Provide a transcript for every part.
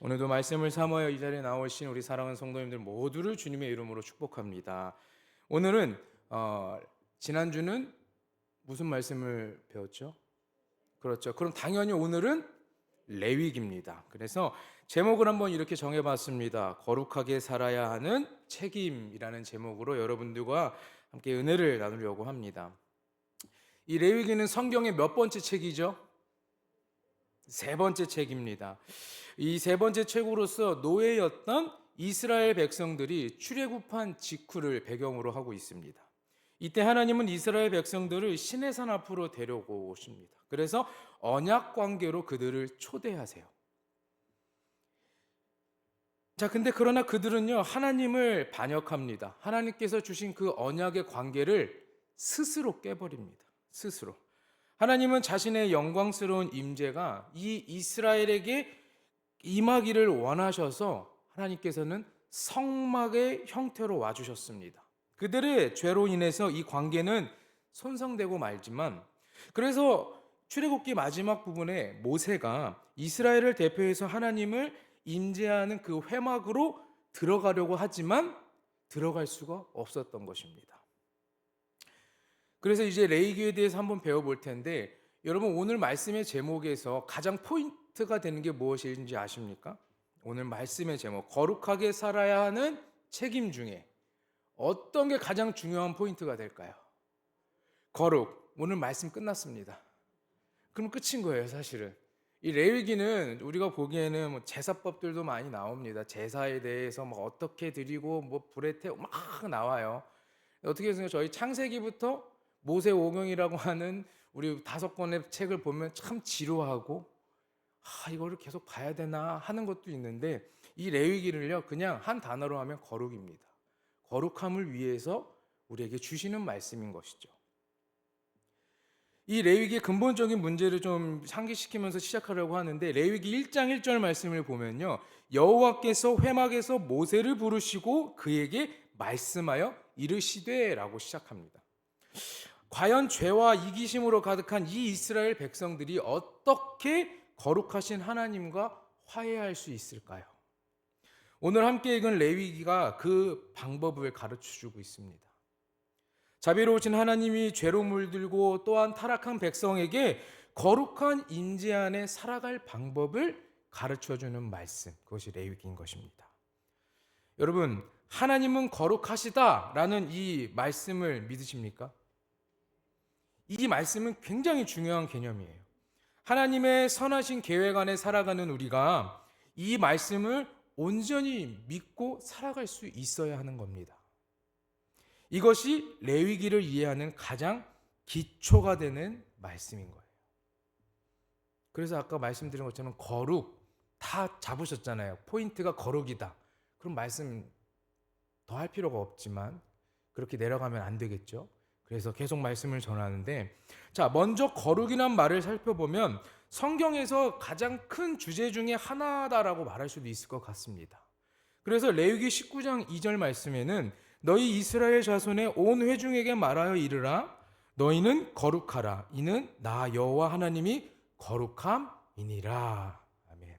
오늘도 말씀을 삼아여 이 자리에 나오신 우리 사랑하는 성도님들 모두를 주님의 이름으로 축복합니다. 오늘은 지난주는 무슨 말씀을 배웠죠? 그렇죠. 그럼 당연히 오늘은 레위기입니다. 그래서 제목을 한번 이렇게 정해봤습니다. 거룩하게 살아야 하는 책임이라는 제목으로 여러분들과 함께 은혜를 나누려고 합니다. 이 레위기는 성경의 몇 번째 책이죠? 세 번째 책입니다. 이 세 번째 책으로서 노예였던 이스라엘 백성들이 출애굽한 직후를 배경으로 하고 있습니다. 이때 하나님은 이스라엘 백성들을 시내산 앞으로 데려오십니다. 그래서 언약 관계로 그들을 초대하세요. 자, 근데 그러나 그들은요, 하나님을 반역합니다. 하나님께서 주신 그 언약의 관계를 스스로 깨버립니다. 스스로. 하나님은 자신의 영광스러운 임재가 이 이스라엘에게 임하기를 원하셔서 하나님께서는 성막의 형태로 와주셨습니다. 그들의 죄로 인해서 이 관계는 손상되고 말지만, 그래서 출애굽기 마지막 부분에 모세가 이스라엘을 대표해서 하나님을 임재하는 그 회막으로 들어가려고 하지만 들어갈 수가 없었던 것입니다. 그래서 이제 레위기에 대해서 한번 배워볼 텐데, 여러분 오늘 말씀의 제목에서 가장 포인트가 되는 게 무엇인지 아십니까? 오늘 말씀의 제목, 거룩하게 살아야 하는 책임 중에 어떤 게 가장 중요한 포인트가 될까요? 거룩. 오늘 말씀 끝났습니다. 그럼 끝인 거예요, 사실은. 이 레위기는 우리가 보기에는 뭐 제사법들도 많이 나옵니다. 제사에 대해서 뭐 어떻게 드리고 뭐 불에 태우 막 나와요. 어떻게 해서 저희 창세기부터 모세오경이라고 하는 우리 5권의 책을 보면 참 지루하고 이거를 계속 봐야 되나 하는 것도 있는데, 이 레위기를요 그냥 한 단어로 하면 거룩입니다. 거룩함을 위해서 우리에게 주시는 말씀인 것이죠. 이 레위기의 근본적인 문제를 좀 상기시키면서 시작하려고 하는데, 레위기 1장 1절 말씀을 보면요, 여호와께서 회막에서 모세를 부르시고 그에게 말씀하여 이르시되 라고 시작합니다. 과연 죄와 이기심으로 가득한 이 이스라엘 백성들이 어떻게 거룩하신 하나님과 화해할 수 있을까요? 오늘 함께 읽은 레위기가 그 방법을 가르쳐주고 있습니다. 자비로우신 하나님이 죄로 물들고 또한 타락한 백성에게 거룩한 임재 안에 살아갈 방법을 가르쳐주는 말씀, 그것이 레위기인 것입니다. 여러분, 하나님은 거룩하시다라는 이 말씀을 믿으십니까? 이 말씀은 굉장히 중요한 개념이에요. 하나님의 선하신 계획 안에 살아가는 우리가 이 말씀을 온전히 믿고 살아갈 수 있어야 하는 겁니다. 이것이 레위기를 이해하는 가장 기초가 되는 말씀인 거예요. 그래서 아까 말씀드린 것처럼 거룩 다 잡으셨잖아요. 포인트가 거룩이다. 그럼 말씀 더 할 필요가 없지만 그렇게 내려가면 안 되겠죠. 그래서 계속 말씀을 전하는데, 자, 먼저 거룩이란 말을 살펴보면 성경에서 가장 큰 주제 중에 하나다라고 말할 수도 있을 것 같습니다. 그래서 레위기 19장 2절 말씀에는 너희 이스라엘 자손의 온 회중에게 말하여 이르라, 너희는 거룩하라, 이는 나 여호와 하나님이 거룩함이니라. 아멘.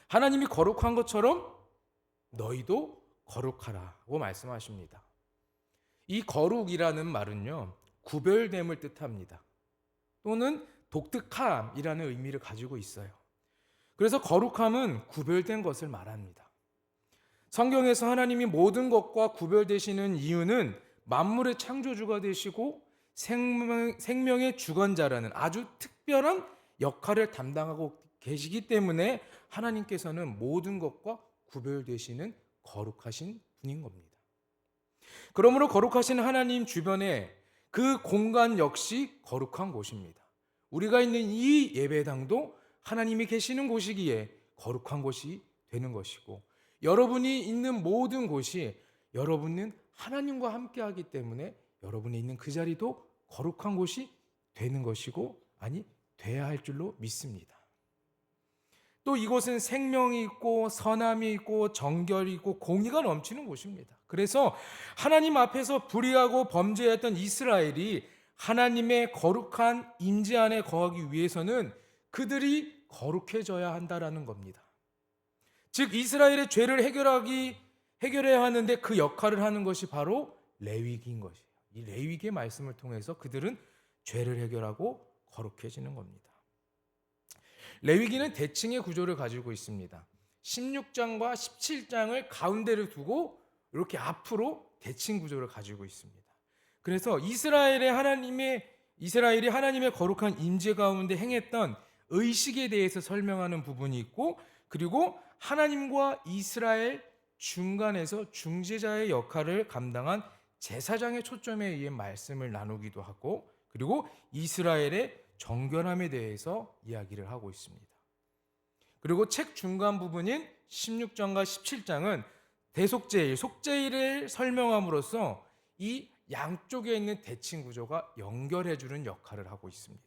하나님이 거룩한 것처럼 너희도 거룩하라고 말씀하십니다. 이 거룩이라는 말은요, 구별됨을 뜻합니다. 또는 독특함이라는 의미를 가지고 있어요. 그래서 거룩함은 구별된 것을 말합니다. 성경에서 하나님이 모든 것과 구별되시는 이유는 만물의 창조주가 되시고 생명의 주관자라는 아주 특별한 역할을 담당하고 계시기 때문에 하나님께서는 모든 것과 구별되시는 거룩하신 분인 겁니다. 그러므로 거룩하신 하나님 주변에 그 공간 역시 거룩한 곳입니다. 우리가 있는 이 예배당도 하나님이 계시는 곳이기에 거룩한 곳이 되는 것이고, 여러분이 있는 모든 곳이 여러분은 하나님과 함께하기 때문에 여러분이 있는 그 자리도 거룩한 곳이 되는 것이고, 아니 돼야 할 줄로 믿습니다. 또 이곳은 생명이 있고 선함이 있고 정결이 있고 공의가 넘치는 곳입니다. 그래서 하나님 앞에서 불의하고 범죄했던 이스라엘이 하나님의 거룩한 임재 안에 거하기 위해서는 그들이 거룩해져야 한다라는 겁니다. 즉 이스라엘의 죄를 해결해야 하는데 그 역할을 하는 것이 바로 레위기인 것이에요. 이 레위기의 말씀을 통해서 그들은 죄를 해결하고 거룩해지는 겁니다. 레위기는 대칭의 구조를 가지고 있습니다. 16장과 17장을 가운데를 두고 이렇게 앞으로 대칭 구조를 가지고 있습니다. 그래서 이스라엘이 하나님의 거룩한 임재 가운데 행했던 의식에 대해서 설명하는 부분이 있고, 그리고 하나님과 이스라엘 중간에서 중재자의 역할을 감당한 제사장의 초점에 의해 말씀을 나누기도 하고, 그리고 이스라엘의 정결함에 대해서 이야기를 하고 있습니다. 그리고 책 중간 부분인 16장과 17장은 대속죄일, 속죄일을 설명함으로써 이 양쪽에 있는 대칭 구조가 연결해주는 역할을 하고 있습니다.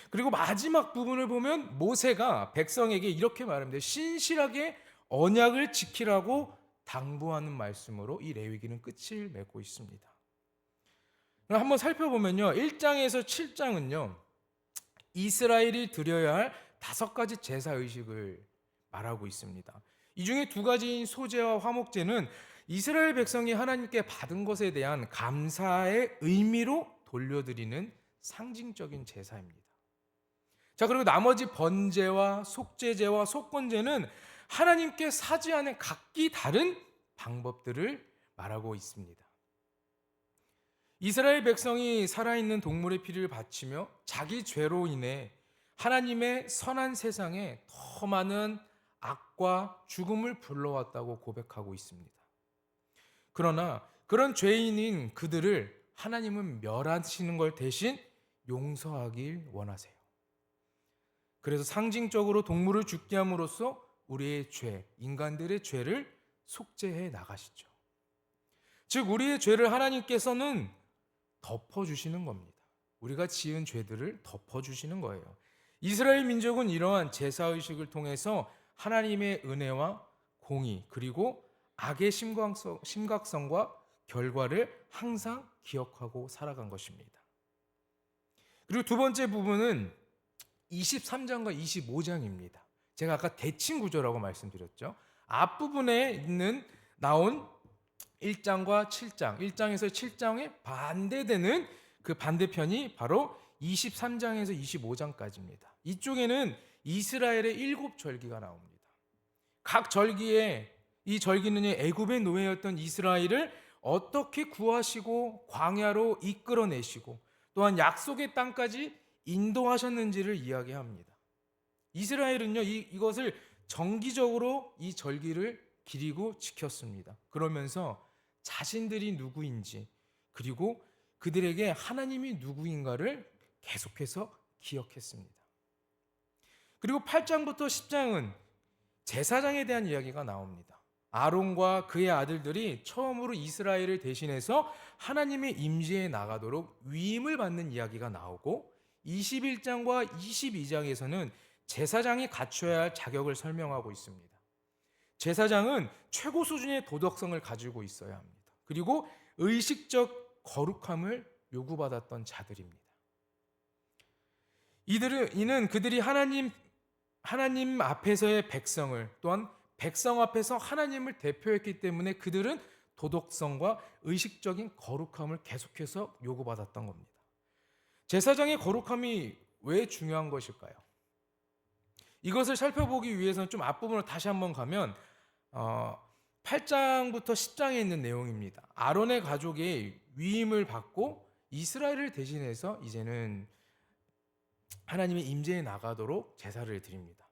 그리고 마지막 부분을 보면 모세가 백성에게 이렇게 말합니다. 신실하게 언약을 지키라고 당부하는 말씀으로 이 레위기는 끝을 맺고 있습니다. 한번 살펴보면요, 1장에서 7장은요 이스라엘이 드려야 할 5가지 제사 의식을 말하고 있습니다. 이 중에 2가지인 소제와 화목제는 이스라엘 백성이 하나님께 받은 것에 대한 감사의 의미로 돌려드리는 상징적인 제사입니다. 자, 그리고 나머지 번제와 속죄제와 속건제는 하나님께 사지하는 각기 다른 방법들을 말하고 있습니다. 이스라엘 백성이 살아있는 동물의 피를 바치며 자기 죄로 인해 하나님의 선한 세상에 더 많은 악과 죽음을 불러왔다고 고백하고 있습니다. 그러나 그런 죄인인 그들을 하나님은 멸하시는 걸 대신 용서하길 원하세요. 그래서 상징적으로 동물을 죽게 함으로써 우리의 죄, 인간들의 죄를 속죄해 나가시죠. 즉 우리의 죄를 하나님께서는 덮어주시는 겁니다. 우리가 지은 죄들을 덮어주시는 거예요. 이스라엘 민족은 이러한 제사의식을 통해서 하나님의 은혜와 공의, 그리고 악의 심각성과 결과를 항상 기억하고 살아간 것입니다. 그리고 2번째 부분은 23장과 25장입니다. 제가 아까 대칭 구조라고 말씀드렸죠. 앞부분에 나온 1장과 7장, 1장에서 7장에 반대되는 그 반대편이 바로 23장에서 25장까지입니다. 이쪽에는 이스라엘의 7절기가 나옵니다. 각 절기에 이 절기는 애굽의 노예였던 이스라엘을 어떻게 구하시고 광야로 이끌어내시고 또한 약속의 땅까지 인도하셨는지를 이야기합니다. 이스라엘은요 이것을 정기적으로 이 절기를 기리고 지켰습니다. 그러면서 자신들이 누구인지, 그리고 그들에게 하나님이 누구인가를 계속해서 기억했습니다. 그리고 8장부터 10장은 제사장에 대한 이야기가 나옵니다. 아론과 그의 아들들이 처음으로 이스라엘을 대신해서 하나님의 임재에 나가도록 위임을 받는 이야기가 나오고, 21장과 22장에서는 제사장이 갖춰야 할 자격을 설명하고 있습니다. 제사장은 최고 수준의 도덕성을 가지고 있어야 합니다. 그리고 의식적 거룩함을 요구받았던 자들입니다. 이는 그들이 하나님 앞에서의 백성을, 또한 백성 앞에서 하나님을 대표했기 때문에 그들은 도덕성과 의식적인 거룩함을 계속해서 요구받았던 겁니다. 제사장의 거룩함이 왜 중요한 것일까요? 이것을 살펴보기 위해서는 좀 앞부분을 다시 한번 가면 8장부터 10장에 있는 내용입니다. 아론의 가족이 위임을 받고 이스라엘을 대신해서 이제는 하나님의 임재에 나가도록 제사를 드립니다.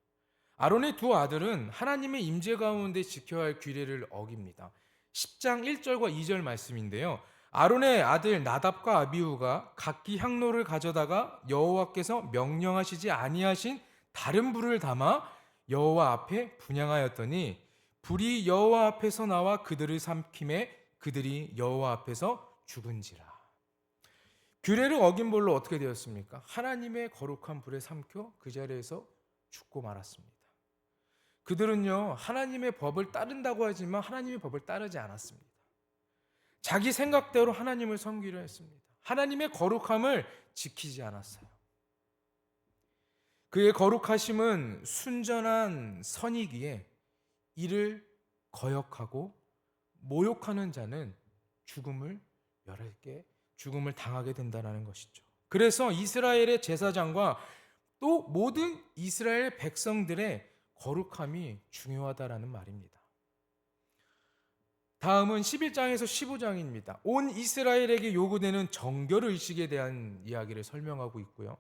아론의 2 아들은 하나님의 임재 가운데 지켜야 할 규례를 어깁니다. 10장 1절과 2절 말씀인데요. 아론의 아들 나답과 아비후가 각기 향로를 가져다가 여호와께서 명령하시지 아니하신 다른 불을 담아 여호와 앞에 분향하였더니 불이 여호와 앞에서 나와 그들을 삼킴에 그들이 여호와 앞에서 죽은지라. 규례를 어긴 벌로 어떻게 되었습니까? 하나님의 거룩한 불에 삼켜 그 자리에서 죽고 말았습니다. 그들은요 하나님의 법을 따른다고 하지만 하나님의 법을 따르지 않았습니다. 자기 생각대로 하나님을 섬기려 했습니다. 하나님의 거룩함을 지키지 않았어요. 그의 거룩하심은 순전한 선이기에 이를 거역하고 모욕하는 자는 죽음을 당하게 된다는 것이죠. 그래서 이스라엘의 제사장과 또 모든 이스라엘 백성들의 거룩함이 중요하다라는 말입니다. 다음은 11장에서 15장입니다. 온 이스라엘에게 요구되는 정결의식에 대한 이야기를 설명하고 있고요.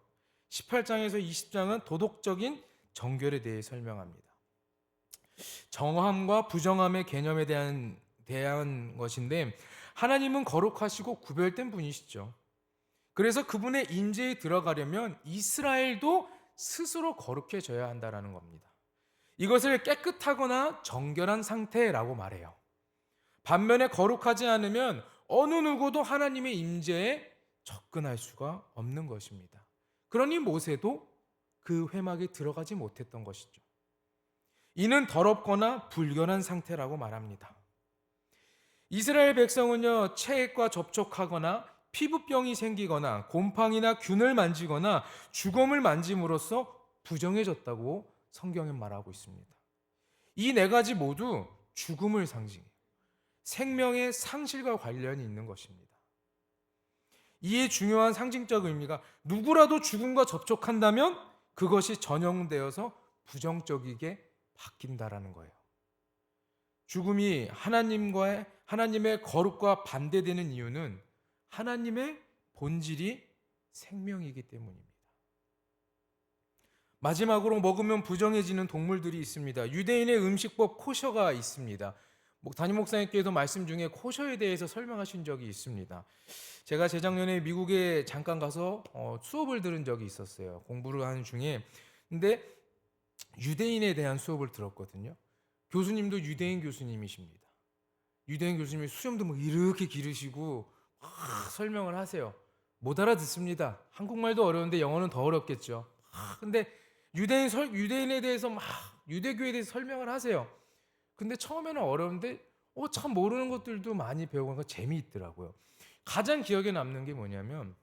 18장에서 20장은 도덕적인 정결에 대해 설명합니다. 정함과 부정함의 개념에 대한 것인데, 하나님은 거룩하시고 구별된 분이시죠. 그래서 그분의 임재에 들어가려면 이스라엘도 스스로 거룩해져야 한다는 겁니다. 이것을 깨끗하거나 정결한 상태라고 말해요. 반면에 거룩하지 않으면 어느 누구도 하나님의 임재에 접근할 수가 없는 것입니다. 그러니 모세도 그 회막에 들어가지 못했던 것이죠. 이는 더럽거나 불결한 상태라고 말합니다. 이스라엘 백성은요, 체액과 접촉하거나 피부병이 생기거나 곰팡이나 균을 만지거나 주검을 만짐으로써 부정해졌다고 성경에 말하고 있습니다. 이 네 가지 모두 죽음을 상징해요. 생명의 상실과 관련이 있는 것입니다. 이에 중요한 상징적 의미가, 누구라도 죽음과 접촉한다면 그것이 전형되어서 부정적이게 바뀐다라는 거예요. 죽음이 하나님의 거룩과 반대되는 이유는 하나님의 본질이 생명이기 때문입니다. 마지막으로 먹으면 부정해지는 동물들이 있습니다. 유대인의 음식법 코셔가 있습니다. 담임 목사님께서 말씀 중에 코셔에 대해서 설명하신 적이 있습니다. 제가 재작년에 미국에 잠깐 가서 수업을 들은 적이 있었어요. 공부를 하는 중에. 근데 유대인에 대한 수업을 들었거든요. 교수님도 유대인 교수님이십니다. 유대인 교수님이 수염도 뭐 이렇게 기르시고 막 설명을 하세요. 못 알아듣습니다. 한국말도 어려운데 영어는 더 어렵겠죠. 근데 유대인에 대해서 막 유대교에 대해서 설명을 하세요. 근데 처음에는 어려운데 참 모르는 것들도 많이 배우고 재미있더라고요. 가장 기억에 남는 게 뭐냐면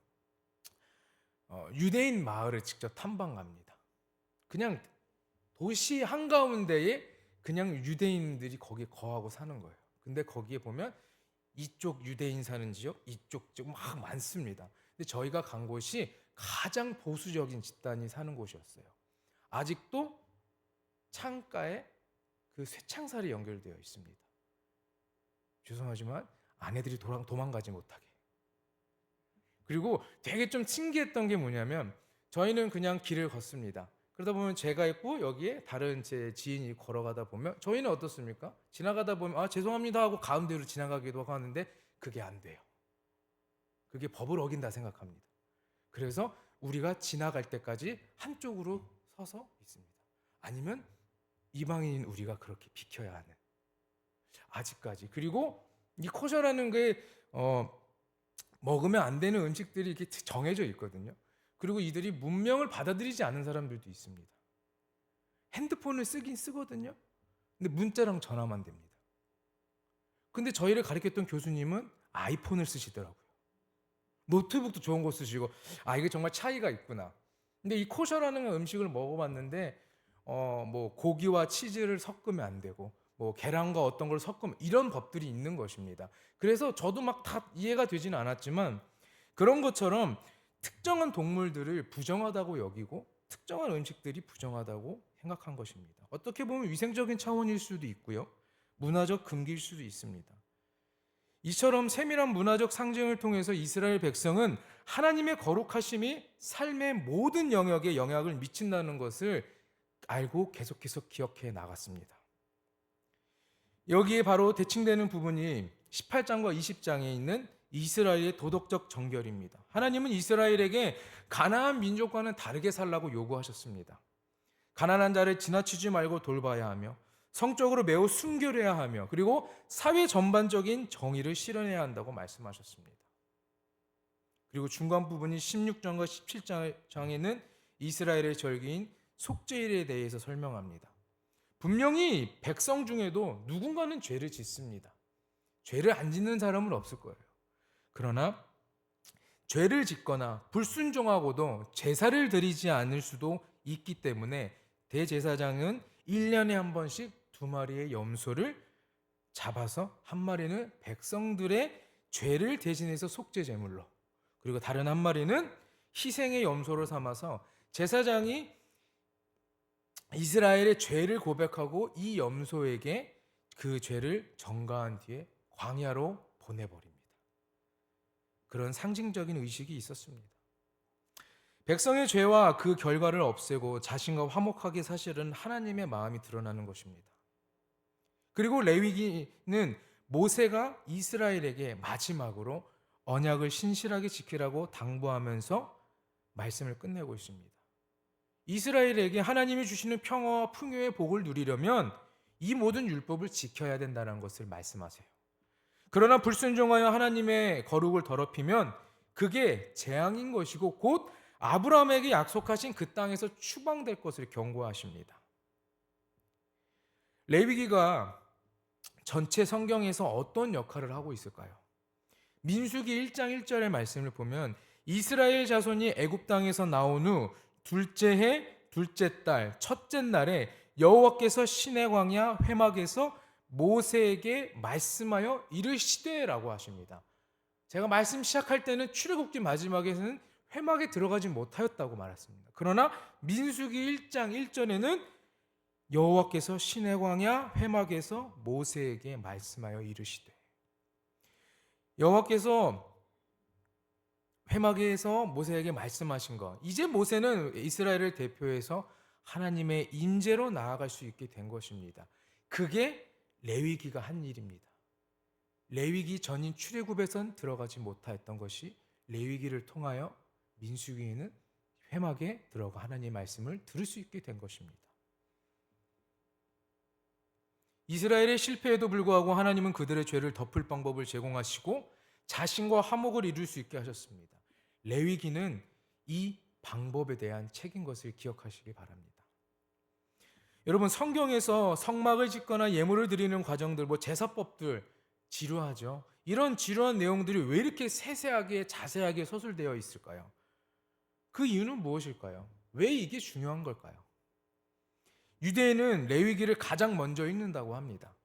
유대인 마을을 직접 탐방 갑니다. 그냥 도시 한가운데에 그냥 유대인들이 거기에 거하고 사는 거예요. 근데 거기에 보면 이쪽 유대인 사는 지역, 이쪽 지역 막 많습니다. 근데 저희가 간 곳이 가장 보수적인 집단이 사는 곳이었어요. 아직도 창가에 그 쇠창살이 연결되어 있습니다. 죄송하지만 아내들이 도망가지 못하게. 그리고 되게 좀 신기했던 게 뭐냐면 저희는 그냥 길을 걷습니다. 그러다 보면 제가 있고 여기에 다른 제 지인이 걸어가다 보면 저희는 어떻습니까? 지나가다 보면 죄송합니다 하고 가운데로 지나가기도 하는데 그게 안 돼요. 그게 법을 어긴다 생각합니다. 그래서 우리가 지나갈 때까지 한쪽으로 서서 있습니다. 아니면 이방인인 우리가 그렇게 비켜야 하는, 아직까지. 그리고 이 코셔라는 게 먹으면 안 되는 음식들이 이렇게 정해져 있거든요. 그리고 이들이 문명을 받아들이지 않은 사람들도 있습니다. 핸드폰을 쓰긴 쓰거든요. 근데 문자랑 전화만 됩니다. 근데 저희를 가르쳤던 교수님은 아이폰을 쓰시더라고요. 노트북도 좋은 거 쓰시고, 이게 정말 차이가 있구나. 근데 이 코셔라는 음식을 먹어봤는데 뭐 고기와 치즈를 섞으면 안 되고 뭐 계란과 어떤 걸 섞으면, 이런 법들이 있는 것입니다. 그래서 저도 막 다 이해가 되지는 않았지만 그런 것처럼 특정한 동물들을 부정하다고 여기고 특정한 음식들이 부정하다고 생각한 것입니다. 어떻게 보면 위생적인 차원일 수도 있고요, 문화적 금기일 수도 있습니다. 이처럼 세밀한 문화적 상징을 통해서 이스라엘 백성은 하나님의 거룩하심이 삶의 모든 영역에 영향을 미친다는 것을 알고 계속해서 기억해 나갔습니다. 여기에 바로 대칭되는 부분이 18장과 20장에 있는 이스라엘의 도덕적 정결입니다. 하나님은 이스라엘에게 가나안 민족과는 다르게 살라고 요구하셨습니다. 가난한 자를 지나치지 말고 돌봐야 하며 성적으로 매우 순결해야 하며 그리고 사회 전반적인 정의를 실현해야 한다고 말씀하셨습니다. 그리고 중간 부분인 16장과 17장에는 이스라엘의 절기인 속죄일에 대해서 설명합니다. 분명히 백성 중에도 누군가는 죄를 짓습니다. 죄를 안 짓는 사람은 없을 거예요. 그러나 죄를 짓거나 불순종하고도 제사를 드리지 않을 수도 있기 때문에 대제사장은 1년에 한 번씩 두 마리의 염소를 잡아서 한 마리는 백성들의 죄를 대신해서 속죄 제물로, 그리고 다른 한 마리는 희생의 염소를 삼아서 제사장이 이스라엘의 죄를 고백하고 이 염소에게 그 죄를 전가한 뒤에 광야로 보내버립니다. 그런 상징적인 의식이 있었습니다. 백성의 죄와 그 결과를 없애고 자신과 화목하게 사실은 하나님의 마음이 드러나는 것입니다. 그리고 레위기는 모세가 이스라엘에게 마지막으로 언약을 신실하게 지키라고 당부하면서 말씀을 끝내고 있습니다. 이스라엘에게 하나님이 주시는 평화와 풍요의 복을 누리려면 이 모든 율법을 지켜야 된다는 것을 말씀하세요. 그러나 불순종하여 하나님의 거룩을 더럽히면 그게 재앙인 것이고 곧 아브라함에게 약속하신 그 땅에서 추방될 것을 경고하십니다. 레위기가 전체 성경에서 어떤 역할을 하고 있을까요? 민수기 1장 1절의 말씀을 보면 이스라엘 자손이 애굽 땅에서 나온 후 둘째 해 둘째 달 첫째 날에 여호와께서 시내 광야 회막에서 모세에게 말씀하여 이르시되라고 하십니다. 제가 말씀 시작할 때는 출애굽기 마지막에는 회막에 들어가지 못하였다고 말했습니다. 그러나 민수기 1장 1절에는 여호와께서 시내 광야 회막에서 모세에게 말씀하여 이르시되, 여호와께서 회막에서 모세에게 말씀하신 것, 이제 모세는 이스라엘을 대표해서 하나님의 인재로 나아갈 수 있게 된 것입니다. 그게 레위기가 한 일입니다. 레위기 전인 출애굽에선 들어가지 못하였던 것이 레위기를 통하여 민수기에는 회막에 들어가 하나님의 말씀을 들을 수 있게 된 것입니다. 이스라엘의 실패에도 불구하고 하나님은 그들의 죄를 덮을 방법을 제공하시고 자신과 화목을 이룰 수 있게 하셨습니다. 레위기는 이 방법에 대한 책인 것을 기억하시기 바랍니다. 여러분, 성경에서 성막을 짓거나 예물을 드리는 과정들, 제사법들 지루하죠. 이런 지루한 내용들이 왜 이렇게 세세하게 자세하게 서술되어 있을까요? 그 이유는 무엇일까요? 왜 이게 중요한 걸까요? 유대인은 레위기를 가장 먼저 읽는다고 합니다.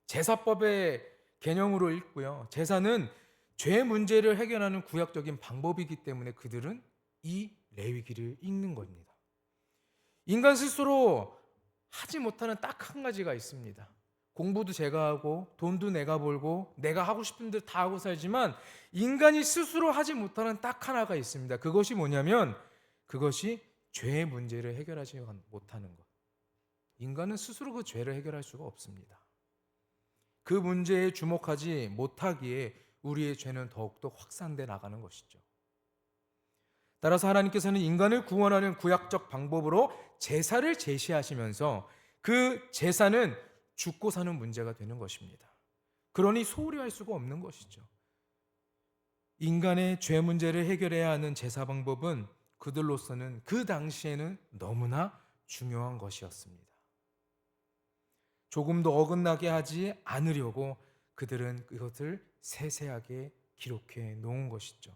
제사법의 개념으로 읽고요. 제사는 죄 문제를 해결하는 구약적인 방법이기 때문에 그들은 이 레위기를 읽는 겁니다. 인간 스스로 하지 못하는 딱 한 가지가 있습니다. 공부도 제가 하고 돈도 내가 벌고 내가 하고 싶은 데 다 하고 살지만 인간이 스스로 하지 못하는 딱 하나가 있습니다. 그것이 뭐냐면 그것이 죄의 문제를 해결하지 못하는 것. 인간은 스스로 그 죄를 해결할 수가 없습니다. 그 문제에 주목하지 못하기에 우리의 죄는 더욱더 확산돼 나가는 것이죠. 따라서 하나님께서는 인간을 구원하는 구약적 방법으로 제사를 제시하시면서 그 제사는 죽고 사는 문제가 되는 것입니다. 그러니 소홀히 할 수가 없는 것이죠. 인간의 죄 문제를 해결해야 하는 제사 방법은 그들로서는 그 당시에는 너무나 중요한 것이었습니다. 조금도 어긋나게 하지 않으려고 그들은 이것을 세세하게 기록해 놓은 것이죠.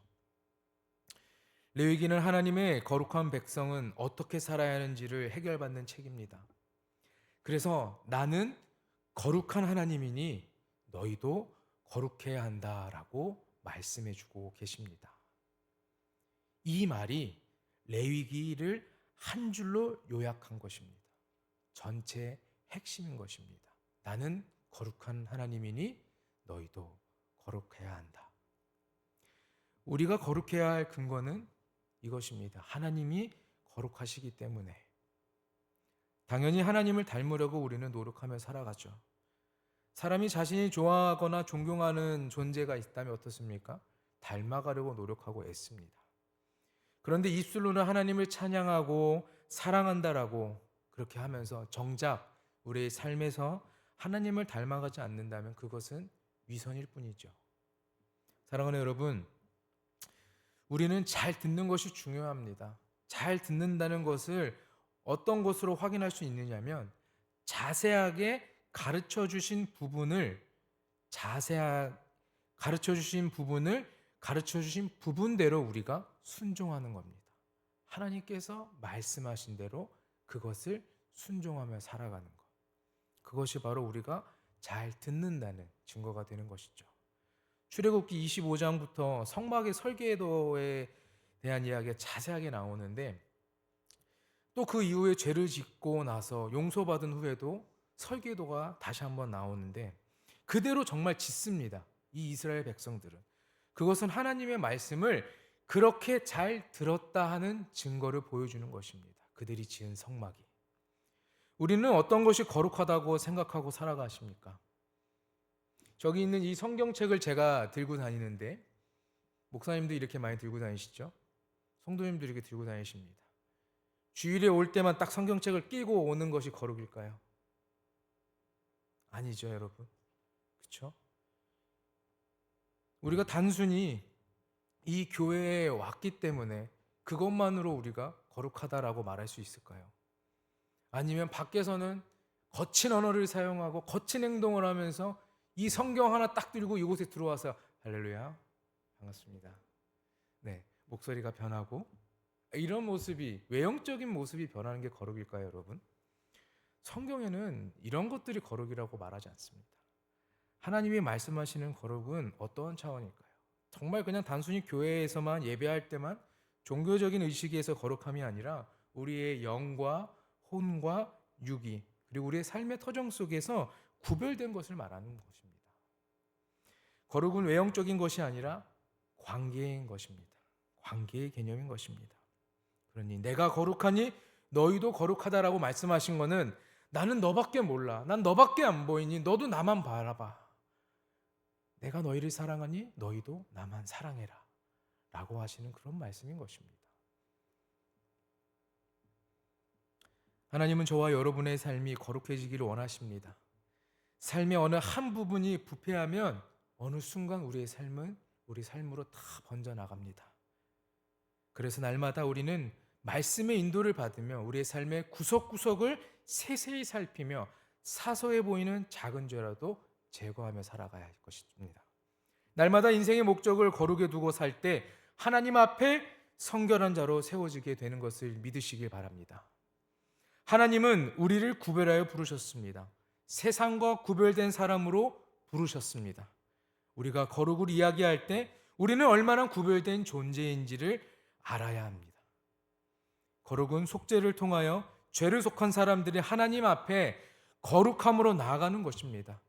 레위기는 하나님의 거룩한 백성은 어떻게 살아야 하는지를 해결받는 책입니다. 그래서 나는 거룩한 하나님이니 너희도 거룩해야 한다라고 말씀해 주고 계십니다. 이 말이 레위기를 한 줄로 요약한 것입니다. 전체의 핵심인 것입니다. 나는 거룩한 하나님이니 너희도 거룩해야 한다. 우리가 거룩해야 할 근거는 이것입니다. 하나님이 거룩하시기 때문에. 당연히 하나님을 닮으려고 우리는 노력하며 살아가죠. 사람이 자신이 좋아하거나 존경하는 존재가 있다면 어떻습니까? 닮아가려고 노력하고 애씁니다. 그런데 입술로는 하나님을 찬양하고 사랑한다라고 그렇게 하면서 정작 우리의 삶에서 하나님을 닮아가지 않는다면 그것은 위선일 뿐이죠. 사랑하는 여러분, 우리는 잘 듣는 것이 중요합니다. 잘 듣는다는 것을 어떤 것으로 확인할 수 있느냐면 자세하게 가르쳐 주신 부분을 가르쳐 주신 부분대로 우리가 순종하는 겁니다. 하나님께서 말씀하신 대로 그것을 순종하며 살아가는 것. 그것이 바로 우리가 잘 듣는다는 증거가 되는 것이죠. 출애굽기 25장부터 성막의 설계도에 대한 이야기가 자세하게 나오는데, 또 그 이후에 죄를 짓고 나서 용서받은 후에도 설계도가 다시 한번 나오는데, 그대로 정말 짓습니다. 이 이스라엘 백성들은. 그것은 하나님의 말씀을 그렇게 잘 들었다 하는 증거를 보여주는 것입니다. 그들이 지은 성막이. 우리는 어떤 것이 거룩하다고 생각하고 살아가십니까? 저기 있는 이 성경책을 제가 들고 다니는데, 목사님도 이렇게 많이 들고 다니시죠? 성도님도 이렇게 들고 다니십니다. 주일에 올 때만 딱 성경책을 끼고 오는 것이 거룩일까요? 아니죠, 여러분. 그렇죠? 우리가 단순히 이 교회에 왔기 때문에 그것만으로 우리가 거룩하다라고 말할 수 있을까요? 아니면 밖에서는 거친 언어를 사용하고 거친 행동을 하면서 이 성경 하나 딱 들고 이곳에 들어와서 할렐루야, 반갑습니다, 네, 목소리가 변하고 이런 모습이, 외형적인 모습이 변하는 게 거룩일까요, 여러분? 성경에는 이런 것들이 거룩이라고 말하지 않습니다. 하나님이 말씀하시는 거룩은 어떠한 차원일까요? 정말 그냥 단순히 교회에서만 예배할 때만 종교적인 의식에서 거룩함이 아니라 우리의 영과 혼과 육이, 그리고 우리의 삶의 터정 속에서 구별된 것을 말하는 것입니다. 거룩은 외형적인 것이 아니라 관계인 것입니다. 관계의 개념인 것입니다. 그러니 내가 거룩하니 너희도 거룩하다라고 말씀하신 것은 나는 너밖에 몰라, 난 너밖에 안 보이니 너도 나만 바라봐, 내가 너희를 사랑하니 너희도 나만 사랑해라 라고 하시는 그런 말씀인 것입니다. 하나님은 저와 여러분의 삶이 거룩해지기를 원하십니다. 삶의 어느 한 부분이 부패하면 어느 순간 우리의 삶은 우리 삶으로 다 번져나갑니다. 그래서 날마다 우리는 말씀의 인도를 받으며 우리의 삶의 구석구석을 세세히 살피며 사소해 보이는 작은 죄라도 제거하며 살아가야 할 것입니다. 날마다 인생의 목적을 거룩에 두고 살 때 하나님 앞에 성결한 자로 세워지게 되는 것을 믿으시길 바랍니다. 하나님은 우리를 구별하여 부르셨습니다. 세상과 구별된 사람으로 부르셨습니다. 우리가 거룩을 이야기할 때 우리는 얼마나 구별된 존재인지를 알아야 합니다. 거룩은 속죄를 통하여 죄를 속한 사람들이 하나님 앞에 거룩함으로 나아가는 것입니다.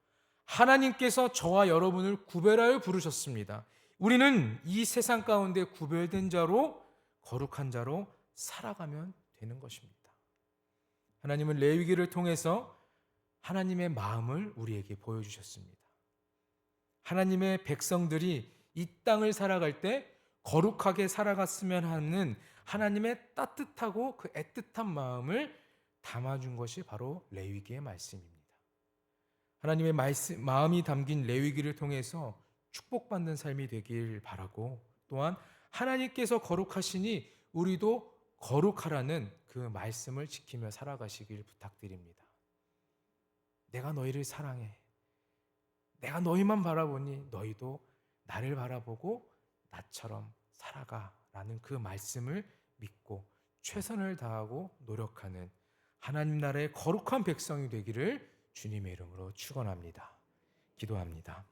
하나님께서 저와 여러분을 구별하여 부르셨습니다. 우리는 이 세상 가운데 구별된 자로, 거룩한 자로 살아가면 되는 것입니다. 하나님은 레위기를 통해서 하나님의 마음을 우리에게 보여주셨습니다. 하나님의 백성들이 이 땅을 살아갈 때 거룩하게 살아갔으면 하는 하나님의 따뜻하고 그 애틋한 마음을 담아준 것이 바로 레위기의 말씀입니다. 하나님의 마음이 담긴 레위기를 통해서 축복받는 삶이 되길 바라고, 또한 하나님께서 거룩하시니 우리도 거룩하라는 그 말씀을 지키며 살아가시길 부탁드립니다. 내가 너희를 사랑해, 내가 너희만 바라보니 너희도 나를 바라보고 나처럼 살아가라는 그 말씀을 믿고 최선을 다하고 노력하는 하나님 나라의 거룩한 백성이 되기를 주님의 이름으로 축원합니다. 기도합니다.